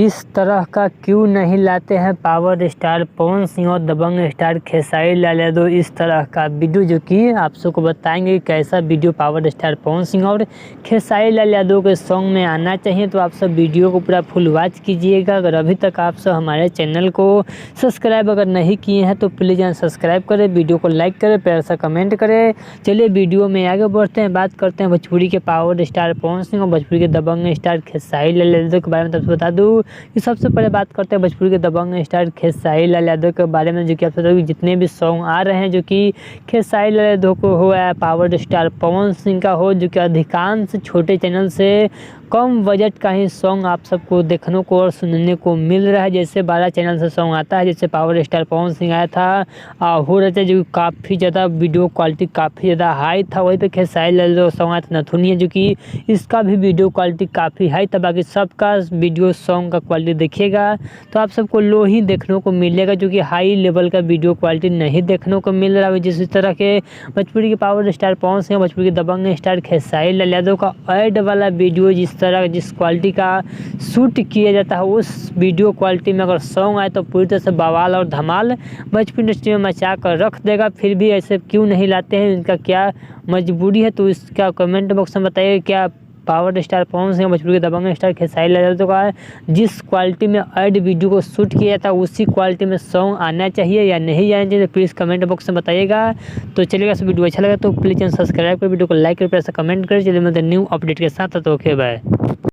इस तरह का क्यों नहीं लाते हैं पावर स्टार पवन सिंह और दबंग स्टार खेसारी लाल यादव। इस तरह का वीडियो जो कि आप सबको बताएंगे कैसा video power star Pawan Singh और खेसारी लाल यादव के सॉन्ग में आना चाहिए। तो आप सब वीडियो को पूरा फुल वॉच कीजिएगा। अगर अभी तक आप सब हमारे चैनल को सब्सक्राइब अगर नहीं किए हैं तो प्लीज़ सब्सक्राइब करें, वीडियो को लाइक करें, प्यार सा कमेंट करें। चलिए वीडियो में आगे बढ़ते हैं, बात करते हैं भोजपुरी के पावर स्टार पवन सिंह और भोजपुरी के दबंग स्टार खेसारी लाल यादव के बारे में। तब बता दूँ कि सबसे पहले बात करते हैं भोजपुरी के दबंग स्टार खेसारी लाल यादव के बारे में, जो कि आप सब जितने भी सॉन्ग आ रहे हैं जो कि खेसारी लाल यादव को हो या पावर स्टार पवन सिंह का हो, जो कि अधिकांश छोटे चैनल से कम बजट का ही सॉन्ग आप सबको देखने को और सुनने को मिल रहा है। जैसे 12 चैनल से सॉन्ग आता है, जैसे पावर स्टार पवन सिंह आया था हो रहा था जो काफ़ी ज़्यादा वीडियो क्वालिटी काफ़ी ज़्यादा हाई था। वहीं पे खेसारी लाल यादव सॉन्ग आया था नथुनिया, जो कि इसका भी वीडियो क्वालिटी काफ़ी हाई था। बाकी सबका वीडियो सॉन्ग का क्वालिटी देखिएगा तो आप सबको लो ही देखने को मिलेगा, जो कि हाई लेवल का वीडियो क्वालिटी नहीं देखने को मिल रहा है। जिस तरह के भोजपुरी के पावर स्टार पवन सिंह, भोजपुरी के दबंग स्टार खेसारी लाल यादव का ऐड वाला वीडियो जिस क्वालिटी का शूट किया जाता है, उस वीडियो क्वालिटी में अगर सॉन्ग आए तो पूरी तरह से बवाल और धमाल भोजपुरी इंडस्ट्री में मचा कर रख देगा। फिर भी ऐसे क्यों नहीं लाते हैं, इनका क्या मजबूरी है, तो इसका कमेंट बॉक्स में बताइए। क्या पावर स्टार पवन सिंह, भोजपुरी के दबंग स्टार खेसारी लाल यादव का जिस क्वालिटी में ऐड वीडियो को शूट किया जाता है उसी क्वालिटी में सॉन्ग आना चाहिए या नहीं आना चाहिए, प्लीज़ कमेंट बॉक्स में बताइएगा। तो चलिएगा, वीडियो अच्छा लगा तो प्लीज़ सब्सक्राइब कर, वीडियो को लाइक कर, ऐसा कमेंट करें। चलिए मिलते हैं न्यू अपडेट के साथ। तो ओके बाय।